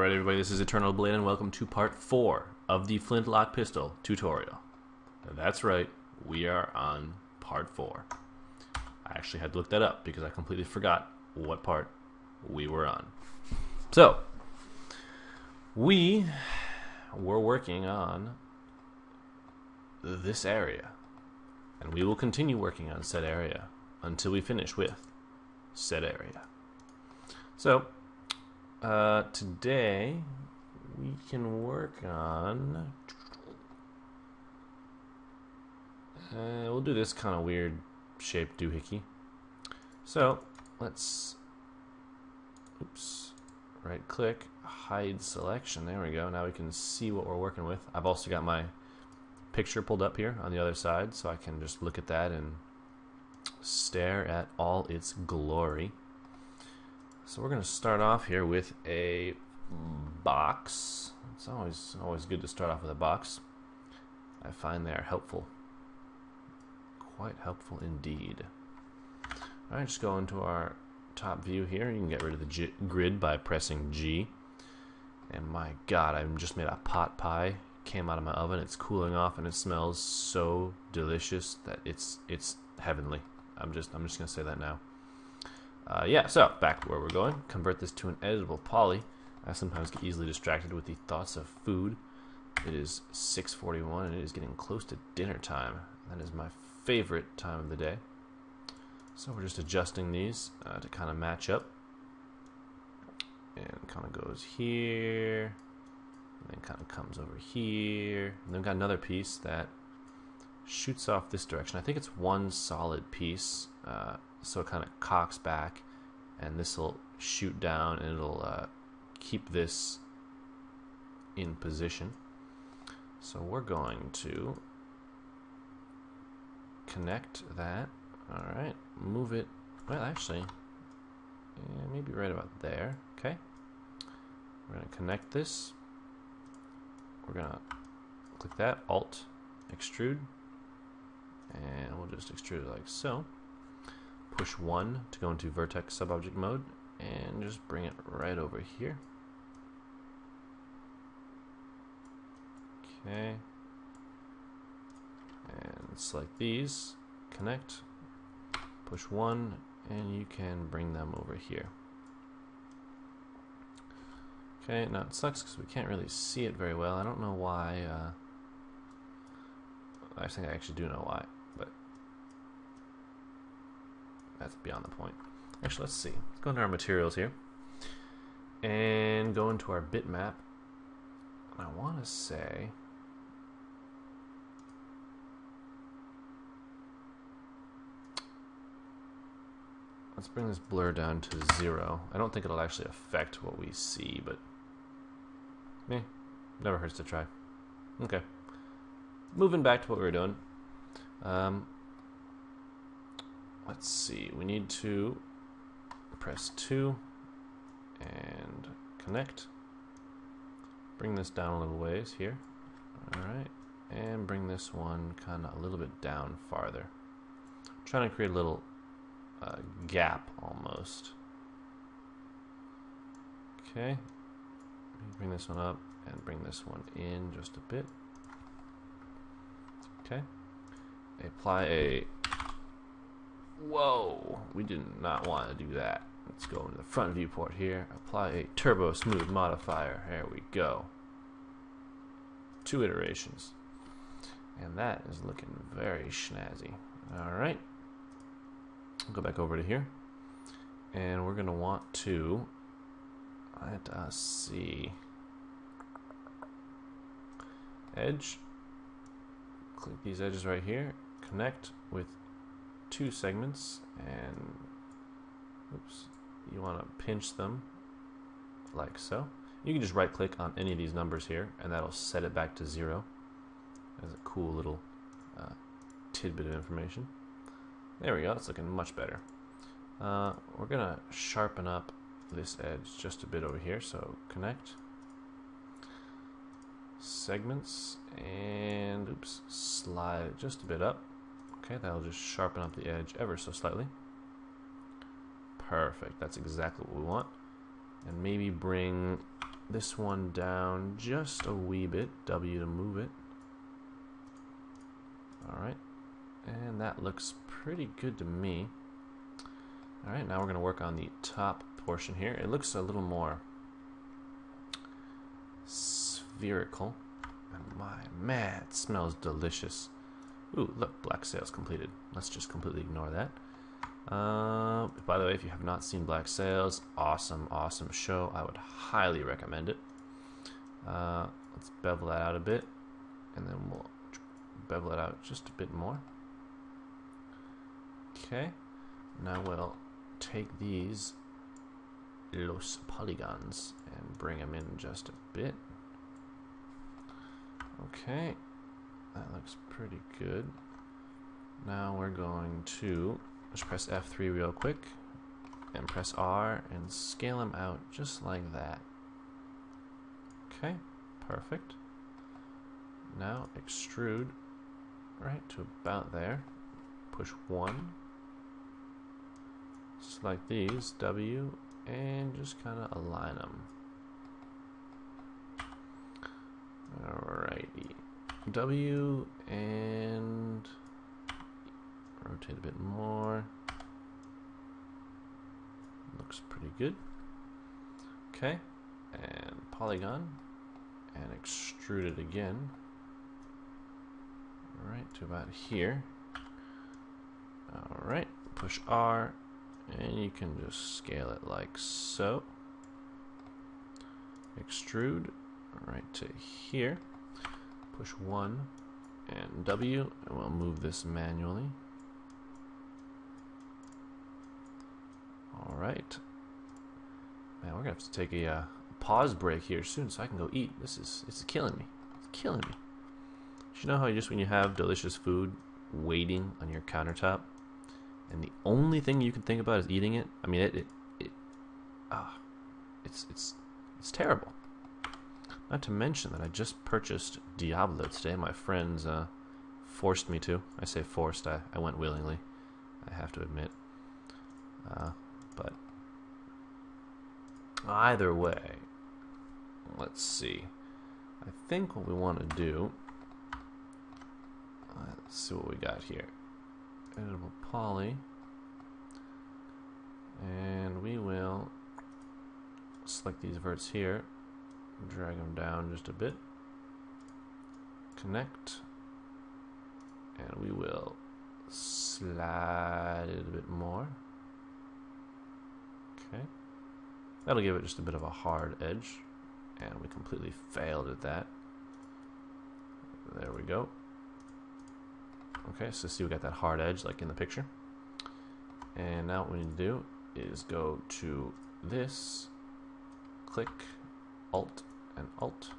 Alright everybody, this is Eternal Blade and welcome to part 4 of the Flintlock pistol tutorial. That's right, we are on part 4. I actually had to look that up because I completely forgot what part we were on. So, we were working on this area, and we will continue working on said area until we finish with said area. So, today we can work on we'll do this kind of weird shaped doohickey. So let's right click, hide selection. There we go. Now we can see what we're working with. I've also got my picture pulled up here on the other side so I can just look at that and stare at all its glory. So we're going to start off here with a box. It's always good to start off with a box. I find they are helpful. Quite helpful indeed. Alright, just go into our top view here. You can get rid of the grid by pressing G. And my god, I just made a pot pie. Came out of my oven. It's cooling off and it smells so delicious that it's heavenly. I'm just going to say that now. Yeah, so back to where we're going. Convert this to an editable poly. I sometimes get easily distracted with the thoughts of food. It is 6:41 and it is getting close to dinner time. That is my favorite time of the day. So we're just adjusting these to kind of match up. And kind of goes here. And then kind of comes over here. And then we've got another piece that shoots off this direction. I think it's one solid piece. So it kind of cocks back, and this will shoot down, and it'll keep this in position. So we're going to connect that. Alright, move it, well actually, yeah, maybe right about there. Okay, we're going to connect this. We're going to click that, Alt, extrude, and we'll just extrude it like so. Push 1 to go into vertex subobject mode and just bring it right over here. Okay. And select these, connect, push 1, and you can bring them over here. Okay, now it sucks because we can't really see it very well. I don't know why. I think I actually do know why, but that's beyond the point. Actually, let's see. Let's go into our materials here and go into our bitmap. I want to say let's bring this blur down to 0. I don't think it'll actually affect what we see, but never hurts to try. Okay. Moving back to what we were doing. Let's see, we need to press 2 and connect. Bring this down a little ways here. Alright, and bring this one kind of a little bit down farther. I'm trying to create a little gap almost. Okay, bring this one up and bring this one in just a bit. Okay, apply a whoa, we did not want to do that. Let's go into the front viewport here. Apply a turbo smooth modifier. There we go. 2 iterations. And that is looking very snazzy. Alright. Go back over to here. And we're going to want to let us see. Edge. Click these edges right here. Connect with 2 segments, and you want to pinch them like so. You can just right click on any of these numbers here and that'll set it back to 0 as a cool little tidbit of information. There we go, it's looking much better. We're gonna sharpen up this edge just a bit over here, so connect, segments, and slide it just a bit up. Okay, that'll just sharpen up the edge ever so slightly. Perfect, that's exactly what we want. And maybe bring this one down just a wee bit. W to move it. Alright. And that looks pretty good to me. Alright, now we're going to work on the top portion here. It looks a little more spherical. And my man, it smells delicious. Ooh, look, black sails completed. Let's just completely ignore that. By the way, if you have not seen Black Sails, awesome show. I would highly recommend it. Let's bevel that out a bit, and then we'll bevel it out just a bit more. Okay, now we'll take these los polygons and bring them in just a bit. Okay, that looks pretty good. Now we're going to just press F3 real quick and press R and scale them out just like that. Okay, perfect. Now extrude right to about there. Push 1. Select these, W, and just kind of align them. Alrighty. W and rotate a bit more. Looks pretty good. Okay, and polygon, and extrude it again. Right to about here. Alright, push R, and you can just scale it like so. Extrude right to here. Push 1 and W, and we'll move this manually. Alright. Man, we're gonna have to take a pause break here soon so I can go eat. It's killing me. It's killing me. You know how just when you have delicious food waiting on your countertop, and the only thing you can think about is eating it? I mean, it's terrible. Not to mention that I just purchased Diablo today. My friends forced me to. I say forced. I went willingly. I have to admit. But either way, let's see. I think what we want to do. Let's see what we got here. Editable poly, and we will select these verts here, drag them down just a bit, connect, and we will slide it a bit more. Okay, that'll give it just a bit of a hard edge, and we completely failed at that. There we go. Okay, so see we got that hard edge like in the picture. And now what we need to do is go to this, click Alt and Alt,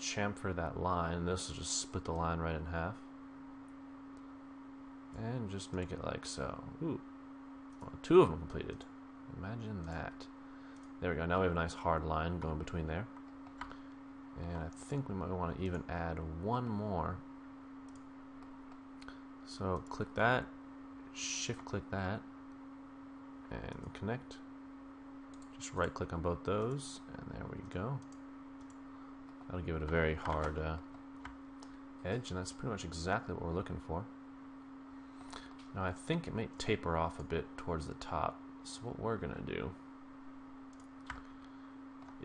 chamfer that line, and this will just split the line right in half. And just make it like so. Ooh, well, 2 of them completed. Imagine that. There we go, now we have a nice hard line going between there. And I think we might want to even add 1 more. So click that, shift click that, and connect. Just right click on both those, and there we go. That'll give it a very hard edge, and that's pretty much exactly what we're looking for. Now I think it may taper off a bit towards the top, so what we're going to do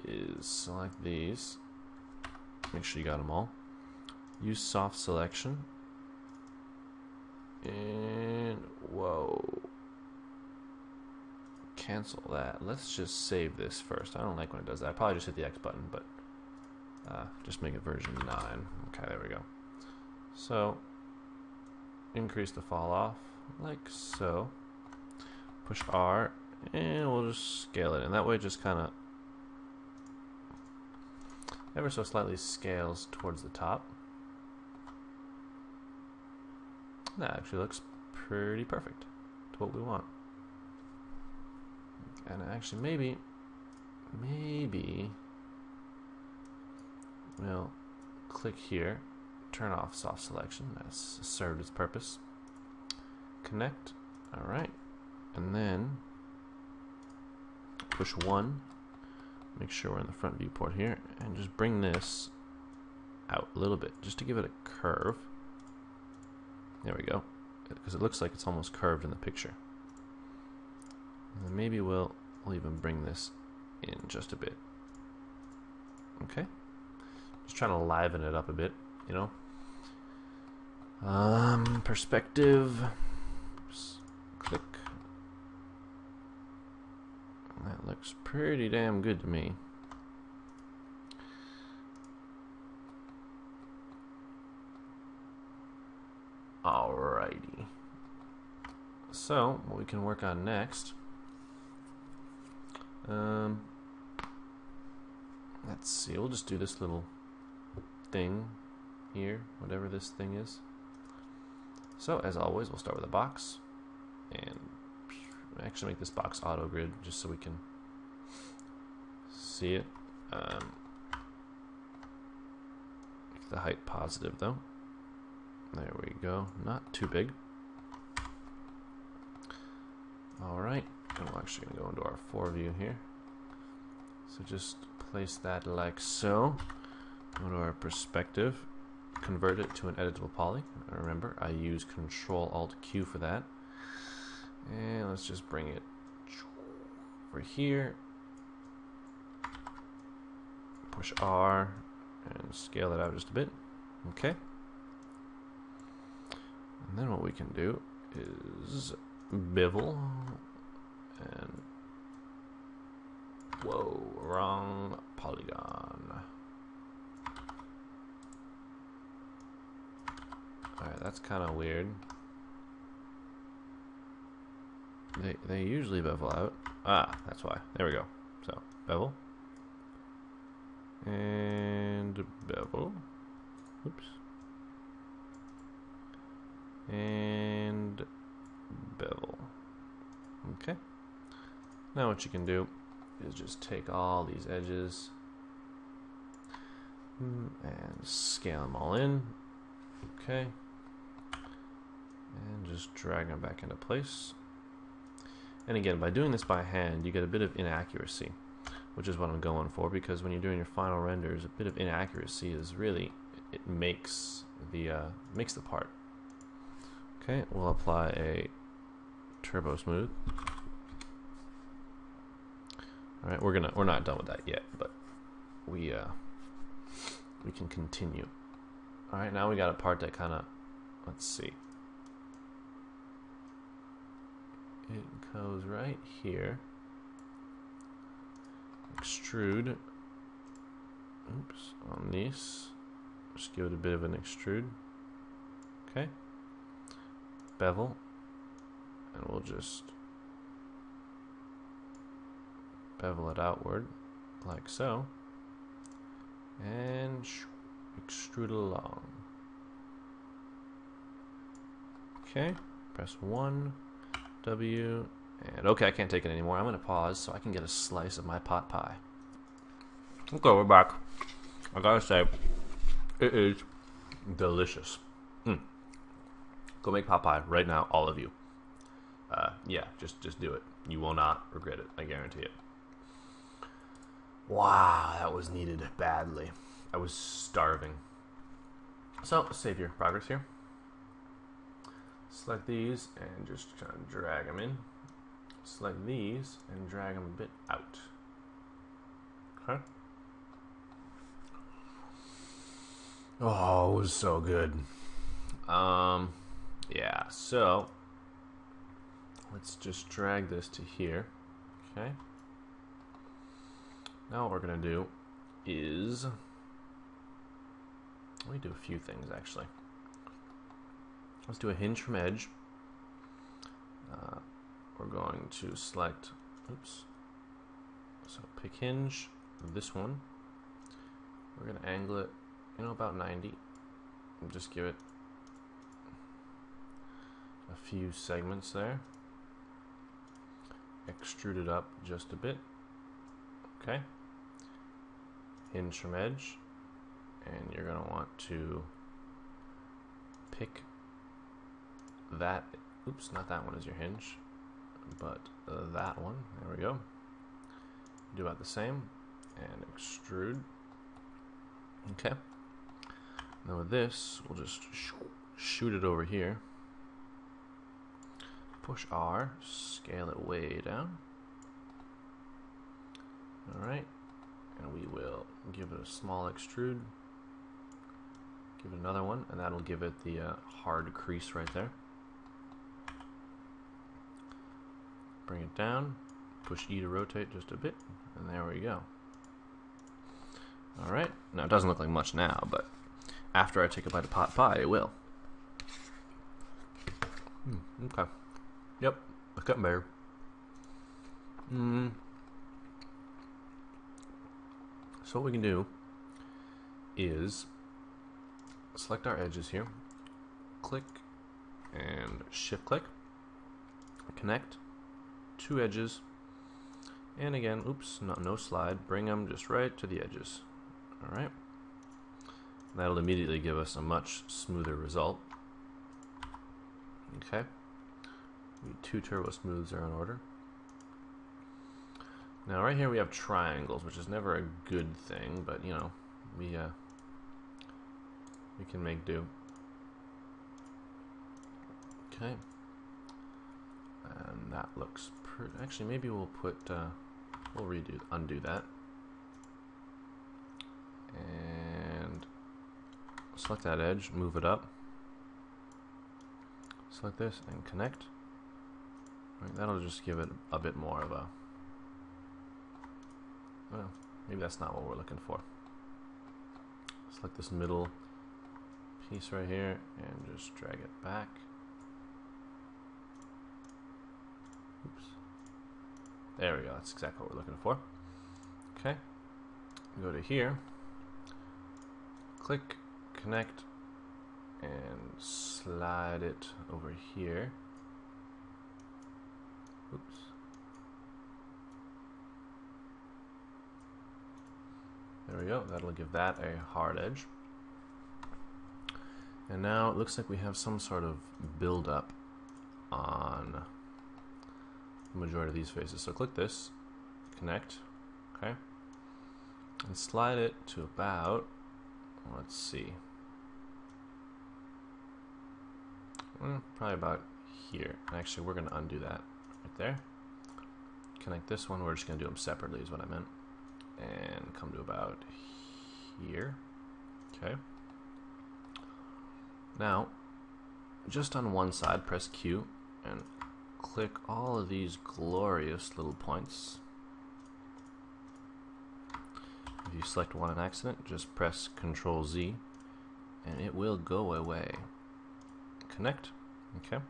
is select these, make sure you got them all, use soft selection, and whoa, cancel that. Let's just save this first. I don't like when it does that. I probably just hit the X button, but just make it version 9. Okay, there we go. So increase the fall off like so, push R, and we'll just scale it, and that way it just kind of ever so slightly scales towards the top. That actually looks pretty perfect to what we want. And actually maybe we'll click here, turn off soft selection. That's served its purpose. Connect. Alright. And then push 1, make sure we're in the front viewport here, and just bring this out a little bit, just to give it a curve. There we go, because it looks like it's almost curved in the picture. And then maybe we'll even bring this in just a bit. Okay, just trying to liven it up a bit, you know. Perspective. Oops. Click. That looks pretty damn good to me. Alrighty. So, what we can work on next. Let's see, we'll just do this little thing here, whatever this thing is. So, as always, we'll start with a box. And actually make this box auto grid just so we can see it. Make the height positive though. There we go. Not too big. Alright, and we're actually going to go into our 4 view here. So just place that like so. Go to our perspective. Convert it to an editable poly. Remember, I use Control-Alt-Q for that. And let's just bring it over here. Push R and scale it out just a bit. Okay. And then what we can do is bevel and whoa, wrong polygon. Alright, that's kind of weird. They usually bevel out. Ah, that's why. There we go. So, bevel. And bevel. Oops. And bevel. Okay. Now what you can do is just take all these edges and scale them all in. Okay. And just drag them back into place. And again, by doing this by hand, you get a bit of inaccuracy, which is what I'm going for, because when you're doing your final renders, a bit of inaccuracy is really, it makes the part. Okay, we'll apply a turbo smooth. All right, we're not done with that yet, but we can continue. All right, now we got a part that kind of, let's see. It goes right here. Extrude. Oops, on these. Just give it a bit of an extrude. Okay. Bevel. And we'll just bevel it outward, like so. And extrude along. Okay. Press 1. W, and okay, I can't take it anymore. I'm going to pause so I can get a slice of my pot pie. Okay, we're back. I gotta say, it is delicious. Go make pot pie right now, all of you. Yeah, just do it. You will not regret it. I guarantee it. Wow, that was needed badly. I was starving. So, save your progress here. Select these and just kind of drag them in. Select these and drag them a bit out. Okay. Oh, it was so good. Yeah, so let's just drag this to here. Okay. Now what we're gonna do is, let me do a few things actually. Let's do a hinge from edge. We're going to select, oops, so pick hinge, this one. We're going to angle it, about 90. And just give it a few segments there. Extrude it up just a bit. Okay. Hinge from edge. And you're going to want to pick that, oops, not that one is your hinge, but that one. There we go. Do about the same. and extrude. Okay. Now with this, we'll just shoot it over here. Push R, scale it way down. Alright, and we will give it a small extrude. Give it another one, and that'll give it the hard crease right there. Bring it down, push E to rotate just a bit, and there we go. Alright, now it doesn't look like much now, but after I take a bite of pot pie, it will. Okay. Yep, a cut better. So what we can do is select our edges here, click and shift click, connect two edges, and again, oops, no slide, bring them just right to the edges. Alright, that'll immediately give us a much smoother result. Okay, two turbo smooths are in order. Now right here we have triangles, which is never a good thing, but you know, we can make do. Okay, and that looks pretty. Actually, maybe we'll put we'll undo that, and select that edge, move it up, select this, and connect. Right, that'll just give it a bit more of a. Well, maybe that's not what we're looking for. Select this middle piece right here and just drag it back. Oops. There we go. That's exactly what we're looking for. Okay. Go to here. Click, connect, and slide it over here. Oops. There we go. That'll give that a hard edge. And now it looks like we have some sort of build-up on the majority of these faces. So click this, connect, okay, and slide it to about, let's see, probably about here. Actually, we're going to undo that right there. Connect this one. We're just going to do them separately is what I meant. And come to about here. Okay. Now, just on one side, press Q and click all of these glorious little points. If you select one on accident, just press Control Z and it will go away. Connect. Okay.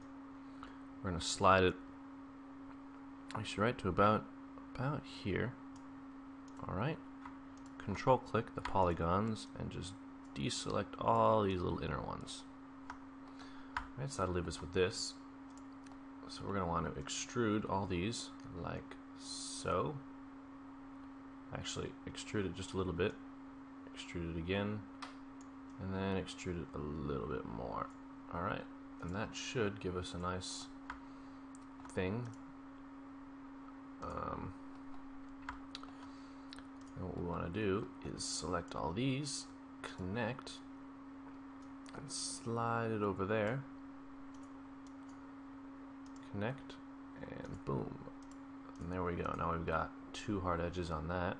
We're going to slide it actually right to about here. Alright, control click the polygons and just deselect all these little inner ones. Alright, so that'll leave us with this. So we're going to want to extrude all these like so. Actually, extrude it just a little bit. Extrude it again. And then extrude it a little bit more. Alright, and that should give us a nice thing. And what we want to do is select all these, connect, and slide it over there. Connect, and boom. And there we go. Now we've got two hard edges on that.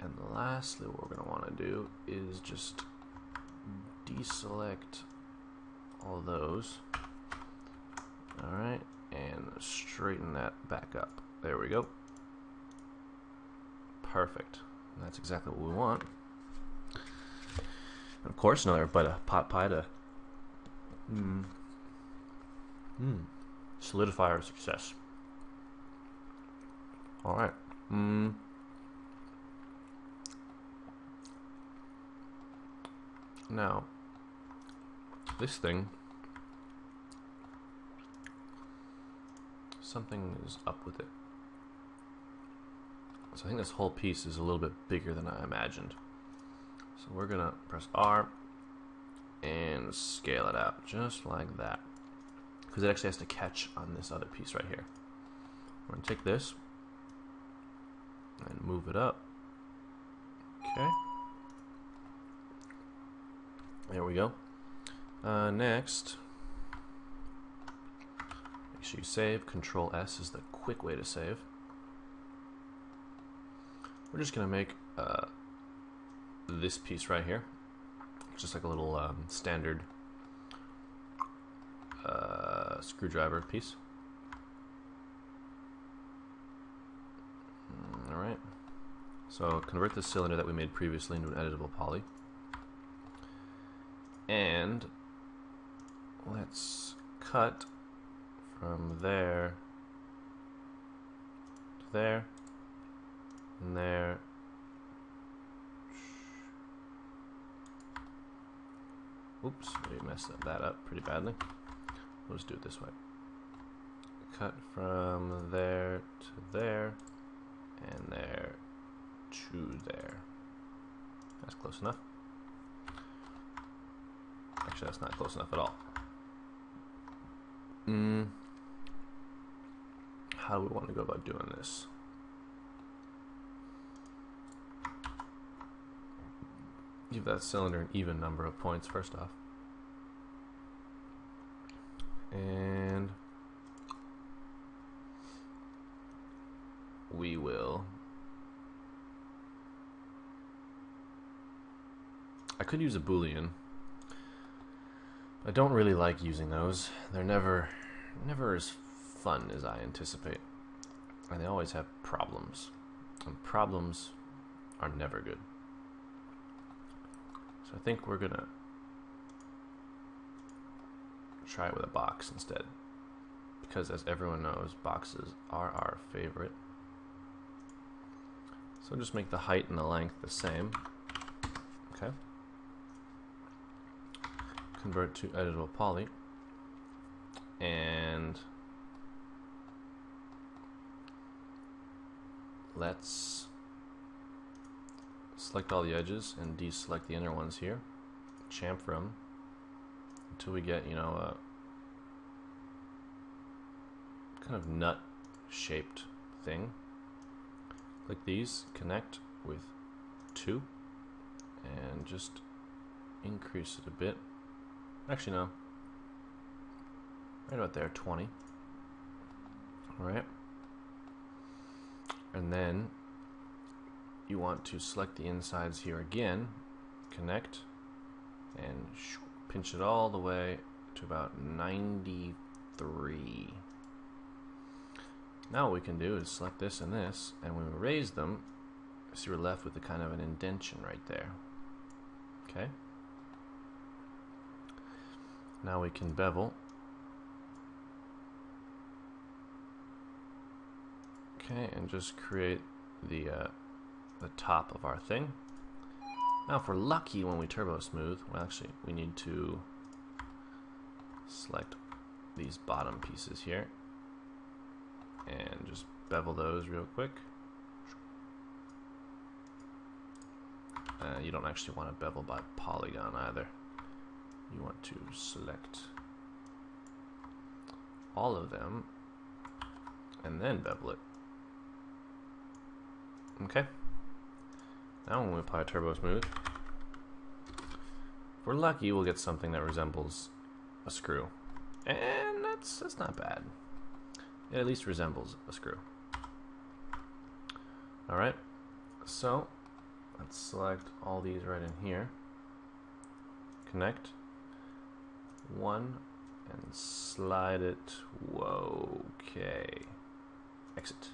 And lastly, what we're going to want to do is just deselect all those. Alright, and straighten that back up. There we go. Perfect. And that's exactly what we want. And of course, another bite of pot pie to solidify our success. Alright. Now, this thing, something is up with it. So I think this whole piece is a little bit bigger than I imagined. So we're going to press R and scale it out just like that. Because it actually has to catch on this other piece right here. We're going to take this and move it up. Okay. There we go. Next, make sure you save. Control S is the quick way to save. We're just going to make this piece right here, just like a little standard screwdriver piece. Alright, so convert this cylinder that we made previously into an editable poly. And let's cut from there to there and there. Oops, we messed that up pretty badly. We'll just do it this way. Cut from there to there and there to there. That's close enough. Actually, that's not close enough at all. How do we want to go about doing this? Give that cylinder an even number of points first off. And we will... I could use a Boolean. I don't really like using those. They're never as fun as I anticipate. And they always have problems. And problems are never good. So I think we're gonna try it with a box instead. Because as everyone knows, boxes are our favorite. So just make the height and the length the same. Okay. Convert to editable poly. And let's select all the edges and deselect the inner ones here. Chamfer them until we get, you know, a kind of nut shaped thing. Click these, connect with 2 and just increase it a bit. Actually, no. Right about there, 20. Alright. And then you want to select the insides here again, connect, and pinch it all the way to about 93. Now what we can do is select this and this, and when we raise them, see we're left with a kind of an indentation right there. Okay? Now we can bevel. Okay, and just create the top of our thing. Now if we're lucky when we turbo smooth, well actually we need to select these bottom pieces here and just bevel those real quick. You don't actually want to bevel by polygon either. You want to select all of them and then bevel it. Okay. Now when we apply turbo smooth, if we're lucky, we'll get something that resembles a screw. And that's not bad. It at least resembles a screw. Alright, so let's select all these right in here. Connect. 1 and slide it. Whoa, okay. Exit.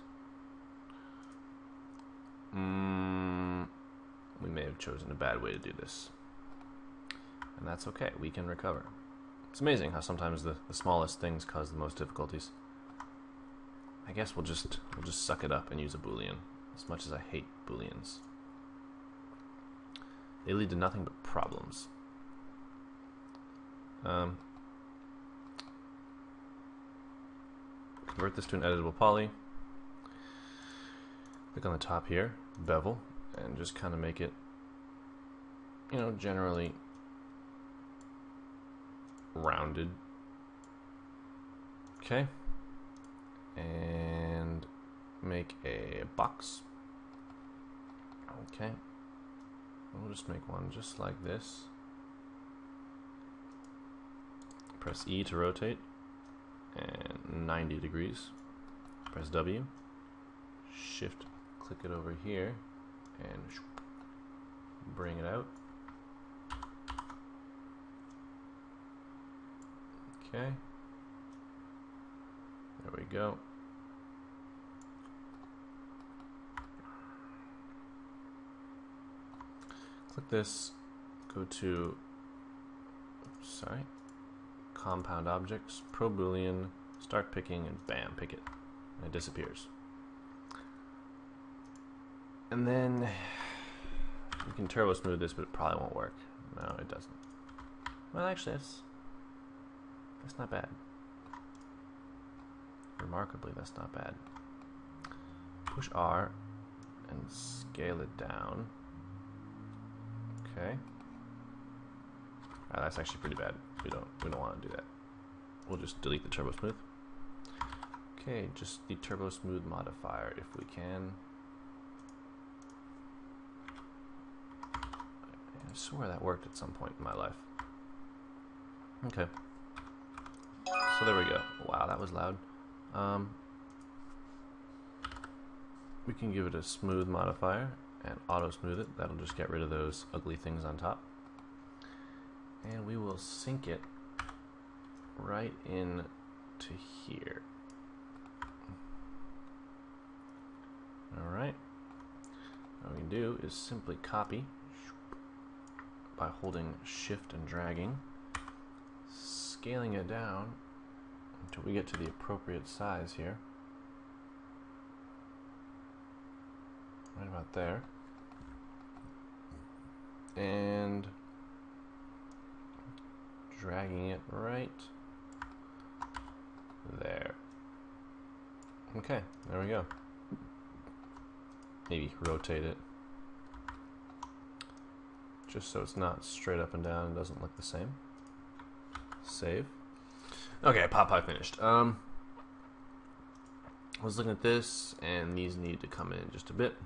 We may have chosen a bad way to do this. And that's okay, we can recover. It's amazing how sometimes the smallest things cause the most difficulties. I guess we'll just suck it up and use a Boolean, as much as I hate Booleans. They lead to nothing but problems. Convert this to an editable poly. Click on the top here, bevel, and just kind of make it, you know, generally rounded. Okay. And make a box. Okay. We'll just make one just like this. Press E to rotate, and 90 degrees. Press W, shift, click it over here, and bring it out. Okay. There we go. Click this, go to, compound objects, pro boolean, start picking, and bam, pick it. And it disappears. And then you can turbo smooth this, but it probably won't work. No, it doesn't. Well, actually, that's not bad. Remarkably, that's not bad. Push R and scale it down. Okay. That's actually pretty bad. We don't want to do that. We'll just delete the turbo smooth. Okay, just the turbo smooth modifier if we can. I swear that worked at some point in my life. Okay. So there we go. Wow, that was loud. We can give it a smooth modifier and auto smooth it. That'll just get rid of those ugly things on top. And we will sync it right in to here. Alright. What we can do is simply copy by holding shift and dragging, scaling it down until we get to the appropriate size here. Right about there. And dragging it right there. Okay, there we go. Maybe rotate it just so it's not straight up and down and doesn't look the same. Save. Okay, Popeye finished. I was looking at this, and these need to come in just a bit.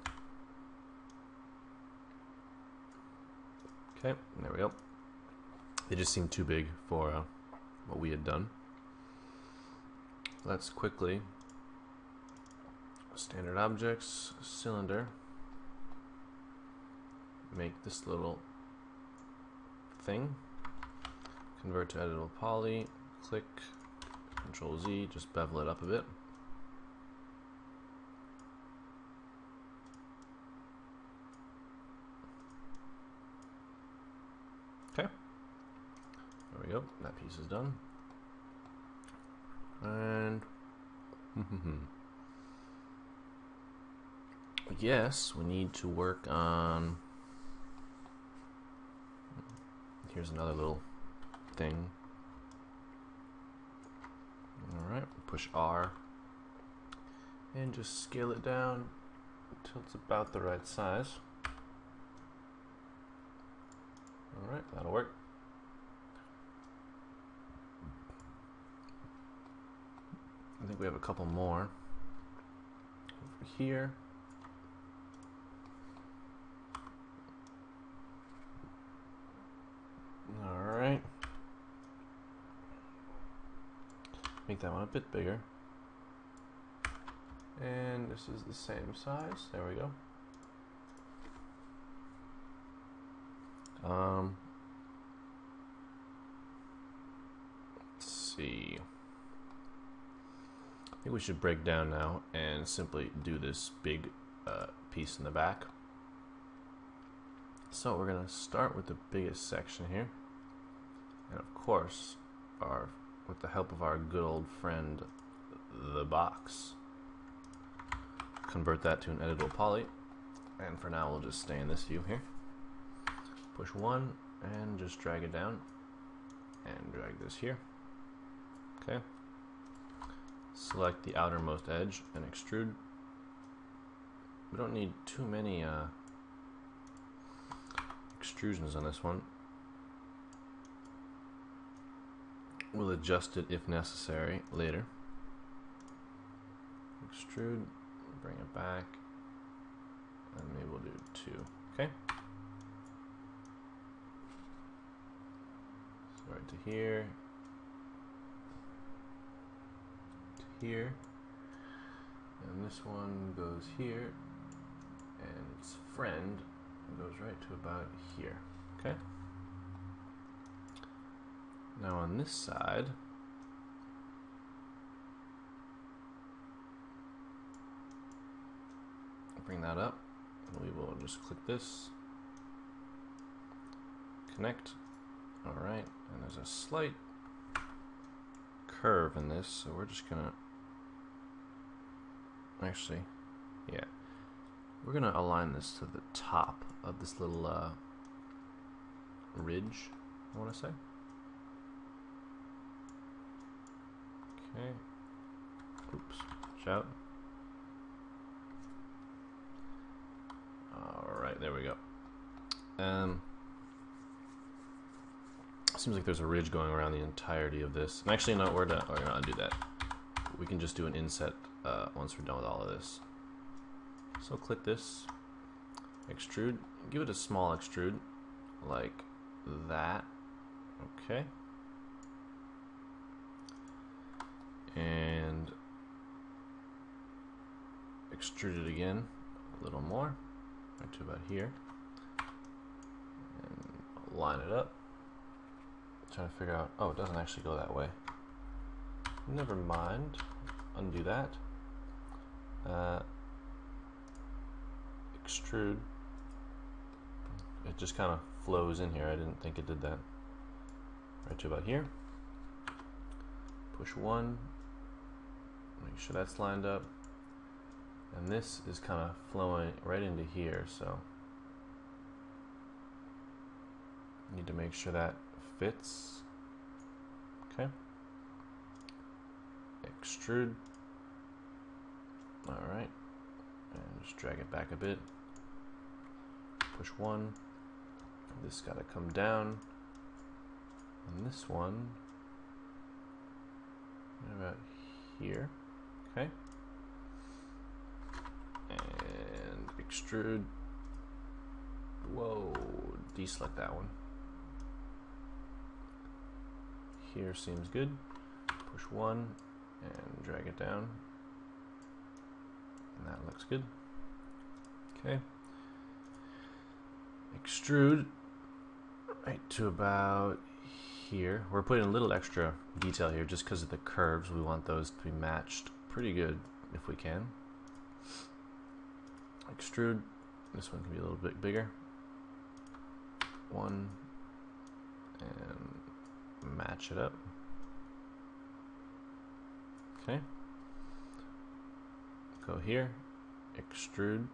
Okay, there we go. They just seem too big for what we had done. Let's quickly, standard objects, cylinder, make this little thing, convert to editable poly, click, Control Z, just bevel it up a bit. Okay, there we go, that piece is done. And yes, we need to work on, here's another little thing. Alright, push R and just scale it down until it's about the right size. Alright, that'll work. I think we have a couple more over here. Alright. Make that one a bit bigger. And this is the same size. There we go. Let's see. I think we should break down now and simply do this big piece in the back. So we're going to start with the biggest section here. And of course, with the help of our good old friend, the box, convert that to an editable poly. And for now, we'll just stay in this view here. Push 1 and just drag it down and drag this here. Okay. Select the outermost edge and extrude. We don't need too many extrusions on this one. We'll adjust it if necessary later. Extrude, bring it back, and maybe we'll do 2. Okay. So right to here, to here, and this one goes here, and its friend goes right to about here. Okay. Now on this side, bring that up, and we will just click this, connect. All right, and there's a slight curve in this, so we're just gonna actually, yeah, we're gonna align this to the top of this little ridge, I want to say. Okay. Oops. Shout. All right, there we go. Seems like there's a ridge going around the entirety of this. And actually, no, we're not gonna do that. We can just do an inset once we're done with all of this. So click this, extrude, give it a small extrude, like that. Okay. And extrude it again a little more, right to about here, and line it up. Trying to figure out, oh, it doesn't actually go that way. Never mind, undo that. Extrude. It just kind of flows in here. I didn't think it did that. Right to about here. Push 1. Make sure that's lined up. And this is kind of flowing right into here, so need to make sure that fits. Okay. Extrude. Alright. And just drag it back a bit. Push 1. This got to come down. And this one about here. Okay. And extrude. Whoa, deselect that one. Here seems good. Push 1 and drag it down. And that looks good. Okay. Extrude right to about here. We're putting a little extra detail here just because of the curves. We want those to be matched pretty good if we can. Extrude. This one can be a little bit bigger. 1 and match it up. Okay. Go here, extrude,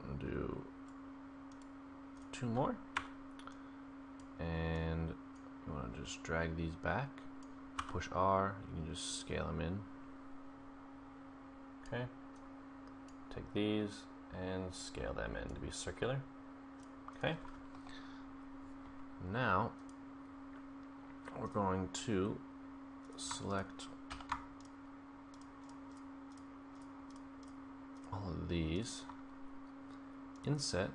and do 2 more. And you want to just drag these back, push R, you can just scale them in. Okay. Take these and scale them in to be circular. Okay. Now we're going to select all of these, inset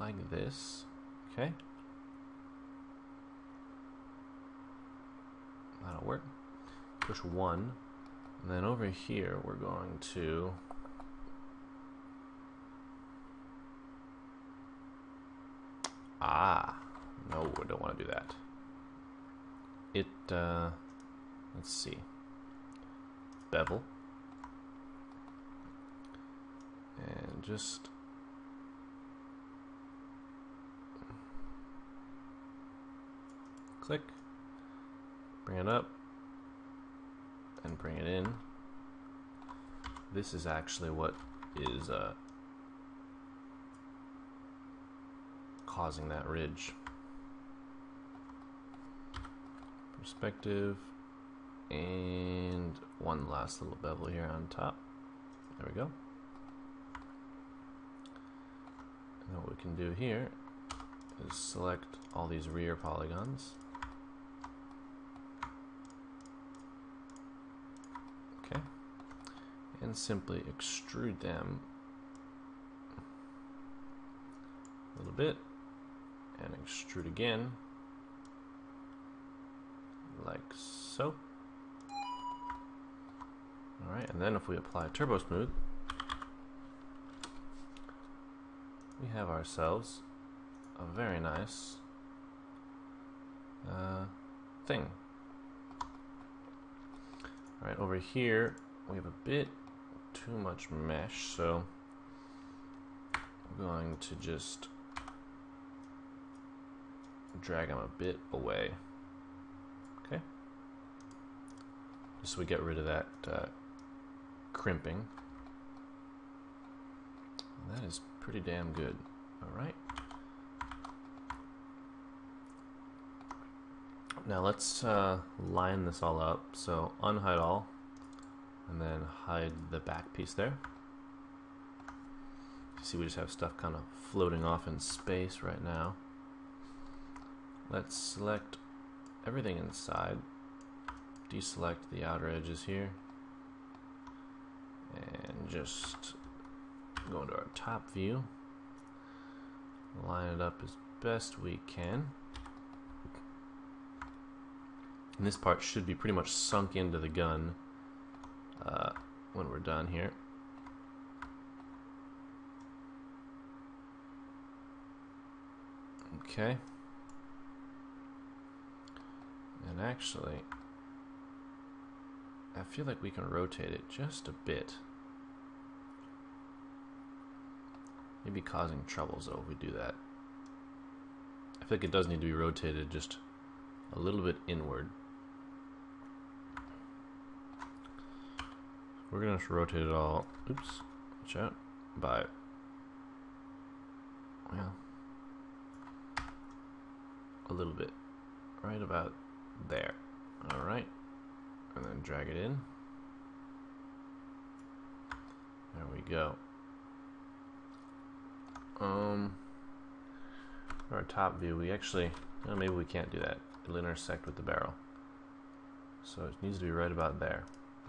like this. Okay. That'll work. Push 1, and then over here we're going to no, we don't want to do that. Let's see, bevel, and just click, bring it up, and bring it in. This is actually what is causing that ridge. Perspective, and one last little bevel here on top. There we go. And what we can do here is select all these rear polygons. Okay. And simply extrude them little bit, and extrude again, like so. Alright, and then if we apply Turbo Smooth, we have ourselves a very nice thing. Alright, over here we have a bit too much mesh, so I'm going to just drag them a bit away. Okay, just so we get rid of that crimping. And that is pretty damn good. Alright, now let's line this all up. So unhide all, and then hide the back piece there. You see we just have stuff kind of floating off in space right now. Let's select everything inside, deselect the outer edges here, and just go into our top view, line it up as best we can. And this part should be pretty much sunk into the gun when we're done here. Okay. And actually, I feel like we can rotate it just a bit. Maybe causing troubles though if we do that. I feel like it does need to be rotated just a little bit inward. We're gonna have to rotate it all. Oops, watch out. By, well, a little bit, right about there. All right, and then drag it in. There we go. For our top view, we actually, maybe we can't do that. It'll intersect with the barrel, so it needs to be right about there.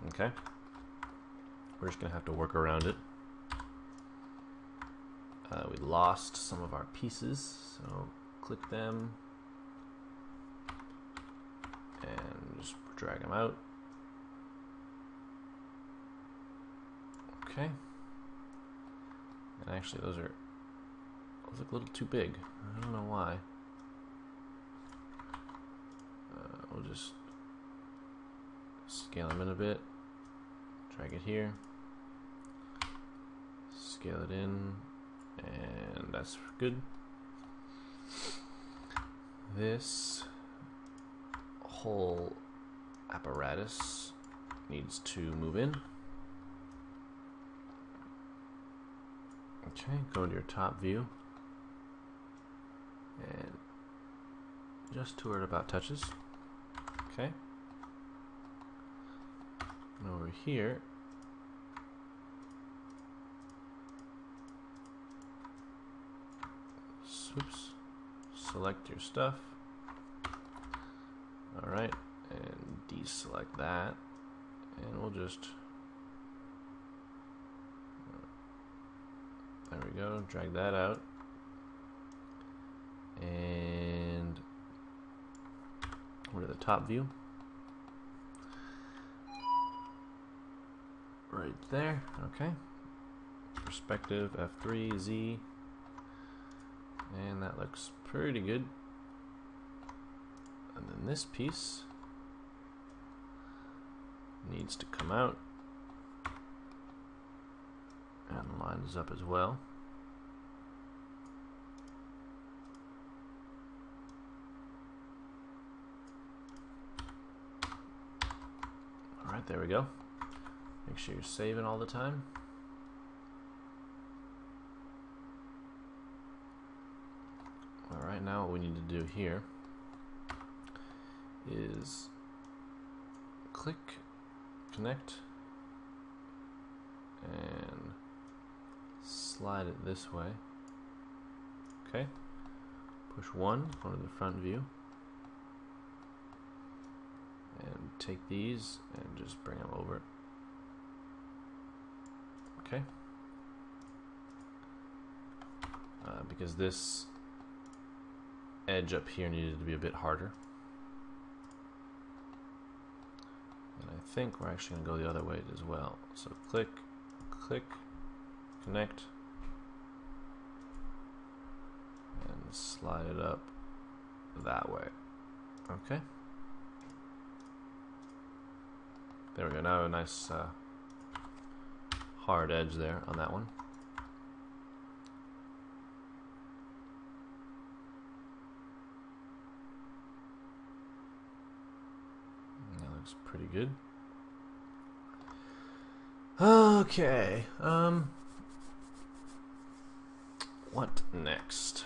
Okay. We're just gonna have to work around it. We lost some of our pieces, so click them and just drag them out. Okay. And actually, those look a little too big. I don't know why. We'll just scale them in a bit. Drag it here. Scale it in, and that's good. This whole apparatus needs to move in. Okay, go into your top view and just to where it about touches. Okay. And over here, oops, select your stuff. Alright, and deselect that, and we'll just, there we go, drag that out, and over to the top view, right there. Okay, perspective F3 Z, and that looks pretty good. And then this piece needs to come out and lines up as well. Alright, there we go. Make sure you're saving all the time. Alright, now what we need to do here is click, connect, and slide it this way. Okay, push one, go to the front view, and take these and just bring them over. Okay, because this edge up here needed to be a bit harder. And I think we're actually going to go the other way as well. So click, click, connect, and slide it up that way. Okay. There we go. Now a nice hard edge there on that one. That looks pretty good. Okay. What next?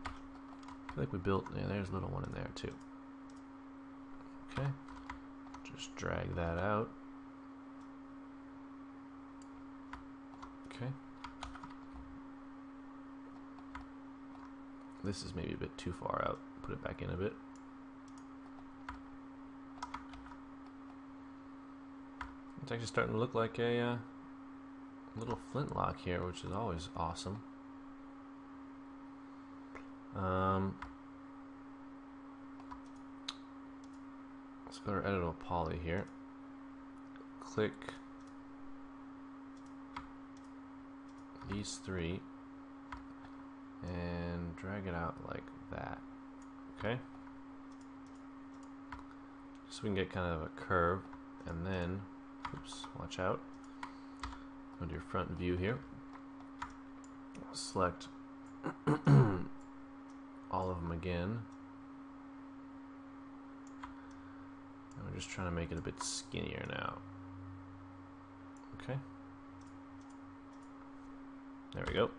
I feel like we built. Yeah, there's a little one in there too. Okay. Just drag that out. Okay. This is maybe a bit too far out. Put it back in a bit. It's actually starting to look like a little flintlock here, which is always awesome. Let's go to editable poly here. Click these three and drag it out like that. Okay? So we can get kind of a curve, and then, oops, watch out. Go to your front view here. Select all of them again. And we're just trying to make it a bit skinnier now. Okay. There we go.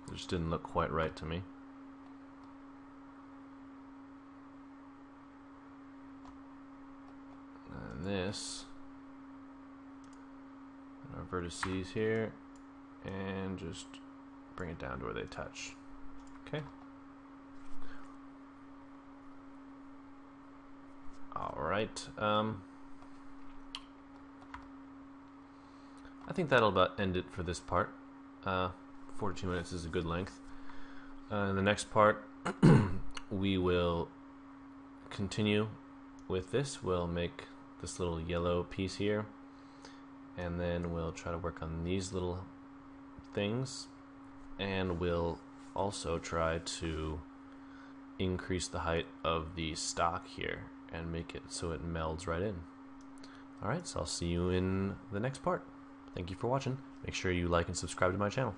It just didn't look quite right to me. And this, our vertices here, and just bring it down to where they touch. Okay. All right. I think that'll about end it for this part. 42 minutes is a good length. In the next part, we will continue with this. We'll make this little yellow piece here, and then we'll try to work on these little things, and we'll also try to increase the height of the stock here and make it so it melds right in. Alright, so I'll see you in the next part. Thank you for watching. Make sure you like and subscribe to my channel.